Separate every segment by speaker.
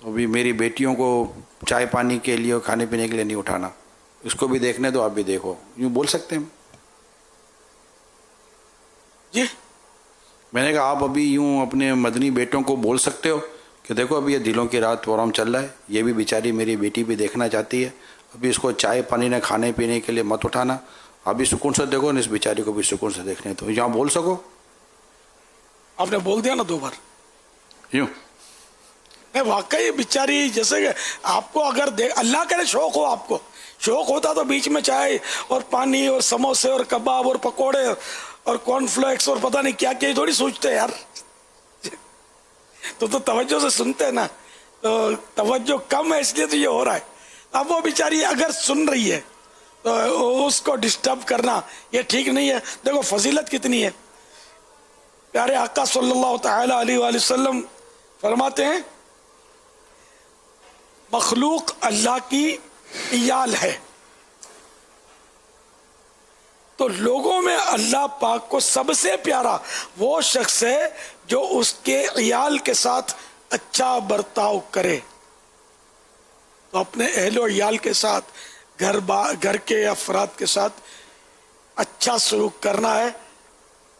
Speaker 1: ابھی میری بیٹیوں کو چائے پانی کے لیے اور کھانے پینے کے لیے نہیں اٹھانا، اس کو بھی دیکھنے دو، آپ بھی دیکھو. یوں بول سکتے ہیں؟
Speaker 2: جی
Speaker 1: میں نے کہا آپ ابھی یوں اپنے مدنی بیٹوں کو بول سکتے ہو کہ دیکھو ابھی یہ دلوں کی رات پروگرام چل رہا ہے، یہ بھی بیچاری میری بیٹی بھی دیکھنا چاہتی ہے، ابھی اس کو چائے پانی نہ کھانے پینے کے لیے مت اٹھانا، آپ بھی سکون سے دیکھو، اس بیچاری کو بھی سکون سے دیکھنے تو یہاں بول سکو.
Speaker 2: آپ نے بول دیا نا 2 بار.
Speaker 1: یوں
Speaker 2: نہیں واقعی بیچاری، جیسے کہ آپ کو اگر اللہ کرے شوق ہو، آپ کو شوق ہوتا تو بیچ میں چائے اور پانی اور سموسے اور کباب اور پکوڑے اور کارن فلیکس اور پتہ نہیں کیا کیا تھوڑی سوچتے یار. تو توجہ سے سنتے نا، تو توجہ کم ہے اس لیے تو یہ ہو رہا ہے. اب وہ بیچاری اگر سن رہی ہے تو اس کو ڈسٹرب کرنا یہ ٹھیک نہیں ہے. دیکھو فضیلت کتنی ہے. پیارے آقا صلی اللہ تعالی علیہ وآلہ وسلم فرماتے ہیں مخلوق اللہ کی عیال ہے، تو لوگوں میں اللہ پاک کو سب سے پیارا وہ شخص ہے جو اس کے عیال کے ساتھ اچھا برتاؤ کرے. تو اپنے اہل و عیال کے ساتھ گھر کے افراد کے ساتھ اچھا سلوک کرنا ہے،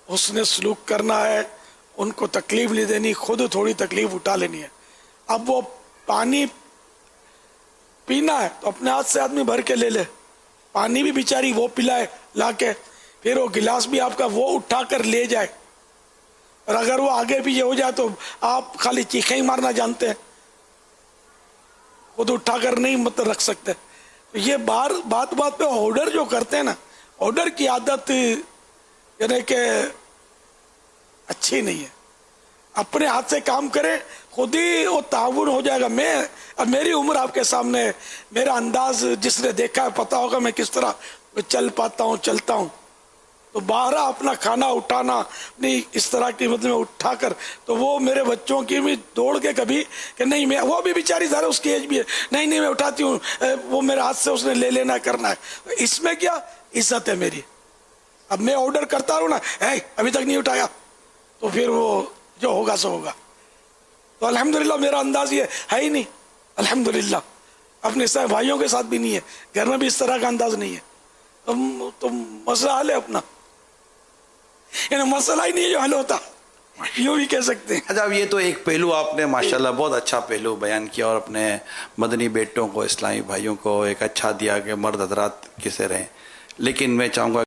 Speaker 2: حسن سلوک کرنا ہے، ان کو تکلیف نہیں دینی، خود تھوڑی تکلیف اٹھا لینی ہے. اب وہ پانی پینا ہے تو اپنے ہاتھ سے آدمی بھر کے لے لے، پانی بھی بیچاری وہ پلائے لا کے، پھر وہ گلاس بھی آپ کا وہ اٹھا کر لے جائے. اور اگر وہ آگے بھی یہ ہو جائے تو آپ خالی چیخیں ہی مارنا جانتے ہیں، خود اٹھا کر نہیں مت رکھ سکتے. یہ بات پہ آرڈر جو کرتے ہیں نا، آرڈر کی عادت یعنی کہ اچھی نہیں ہے. اپنے ہاتھ سے کام کرے، خود ہی وہ تعاون ہو جائے گا. اب میری عمر آپ کے سامنے، میرا انداز جس نے دیکھا ہے پتا ہوگا میں کس طرح چل پاتا ہوں، چلتا ہوں. تو باہر اپنا کھانا اٹھانا نہیں اس طرح کی مطلب اٹھا کر، تو وہ میرے بچوں کی بھی دوڑ کے کبھی کہ نہیں میں، وہ بھی بیچاری ذرا اس کی ایج بھی ہے، نہیں میں اٹھاتی ہوں، وہ میرے ہاتھ سے اس نے لے لینا کرنا ہے. اس میں کیا عزت ہے میری. اب میں آرڈر کرتا رہوں نا، ابھی تک نہیں اٹھایا، تو پھر وہ جو ہوگا سو ہوگا. تو الحمدللہ میرا انداز یہ ہے ہی نہیں، الحمدللہ اپنے بھائیوں کے ساتھ بھی نہیں ہے، گھر میں بھی اس طرح کا انداز نہیں ہے. تو مسئلہ حل ہے اپنا، یعنی مسئلہ ہی نہیں ہے جو حل ہوتا، یوں بھی کہہ سکتے ہیں.
Speaker 1: اچھا، اب یہ تو ایک پہلو آپ نے ماشاءاللہ بہت اچھا پہلو بیان کیا، اور اپنے مدنی بیٹوں کو، اسلامی بھائیوں کو ایک اچھا دیا کہ مرد حضرات کیسے رہیں. لیکن میں چاہوں گا